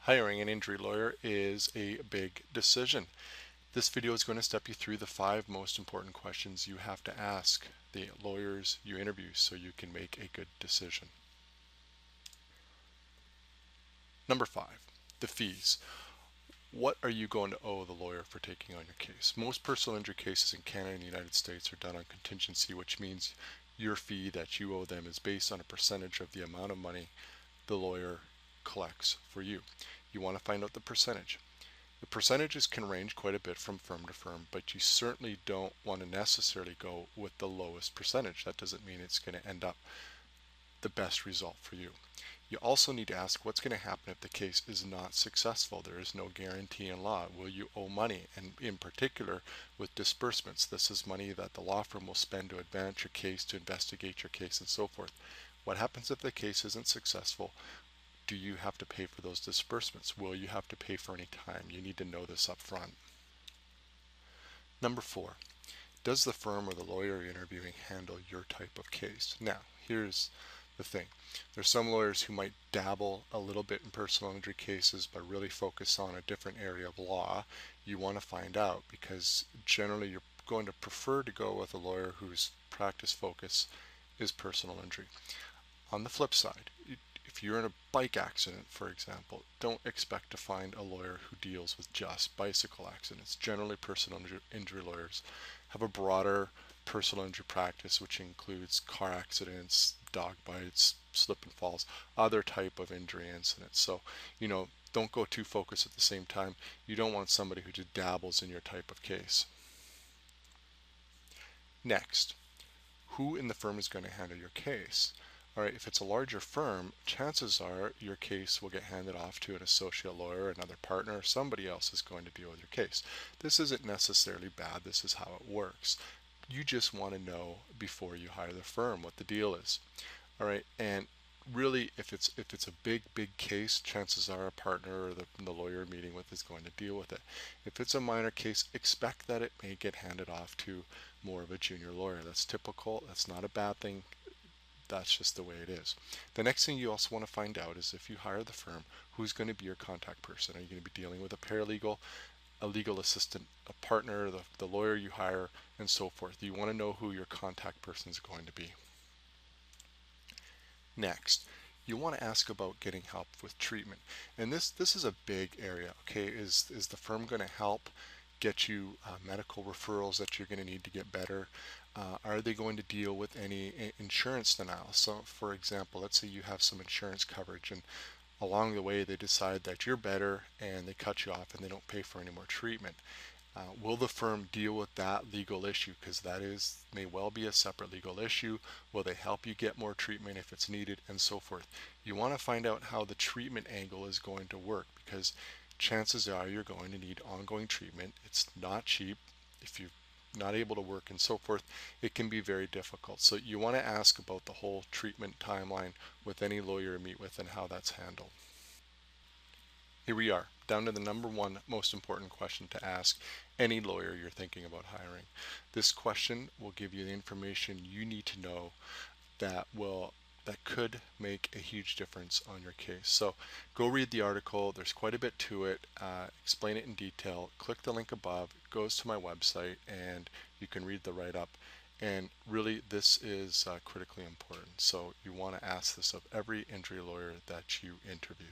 Hiring an injury lawyer is a big decision. This video is going to step you through the 5 most important questions you have to ask the lawyers you interview so you can make a good decision. Number 5, the fees. What are you going to owe the lawyer for taking on your case? Most personal injury cases in Canada and the United States are done on contingency, which means your fee that you owe them is based on a percentage of the amount of money the lawyer collects for you. You want to find out the percentage. The percentages can range quite a bit from firm to firm, but you certainly don't want to necessarily go with the lowest percentage. That doesn't mean it's going to end up the best result for you. You also need to ask what's going to happen if the case is not successful. There is no guarantee in law. Will you owe money? And in particular with disbursements, this is money that the law firm will spend to advance your case, to investigate your case, and so forth. What happens if the case isn't successful? Do you have to pay for those disbursements? Will you have to pay for any time? You need to know this up front. Number 4, does the firm or the lawyer you're interviewing handle your type of case? Now, here's the thing. There's some lawyers who might dabble a little bit in personal injury cases but really focus on a different area of law. You want to find out, because generally you're going to prefer to go with a lawyer whose practice focus is personal injury. On the flip side, if you're in a bike accident, for example, don't expect to find a lawyer who deals with just bicycle accidents. Generally, personal injury lawyers have a broader personal injury practice, which includes car accidents, dog bites, slip and falls, other type of injury incidents. So, don't go too focused at the same time. You don't want somebody who just dabbles in your type of case. Next, who in the firm is going to handle your case? All right, if it's a larger firm, chances are your case will get handed off to an associate lawyer, another partner, or somebody else is going to deal with your case. This isn't necessarily bad. This is how it works. You just want to know before you hire the firm what the deal is. All right, and really, if it's a big case, chances are a partner or the lawyer you're meeting with is going to deal with it. If it's a minor case, expect that it may get handed off to more of a junior lawyer. That's typical. That's not a bad thing. That's just the way it is. The next thing you also want to find out is, if you hire the firm, who's going to be your contact person. Are you going to be dealing with a paralegal, a legal assistant, a partner, the lawyer you hire, and so forth? You want to know who your contact person is going to be. Next, you want to ask about getting help with treatment. And this is a big area. Okay, is the firm going to help get you medical referrals that you're going to need to get better? Are they going to deal with any insurance denial? So for example, let's say you have some insurance coverage and along the way they decide that you're better and they cut you off and they don't pay for any more treatment. Will the firm deal with that legal issue? Because that may well be a separate legal issue. Will they help you get more treatment if it's needed, and so forth? You want to find out how the treatment angle is going to work, because chances are you're going to need ongoing treatment. It's not cheap. If you're not able to work and so forth, it can be very difficult. So you want to ask about the whole treatment timeline with any lawyer you meet with and how that's handled. Here we are, down to the number 1 most important question to ask any lawyer you're thinking about hiring. This question will give you the information you need to know that could make a huge difference on your case. So go read the article. There's quite a bit to it. Explain it in detail. Click the link above. It goes to my website and you can read the write-up. And really, this is critically important. So you want to ask this of every injury lawyer that you interview.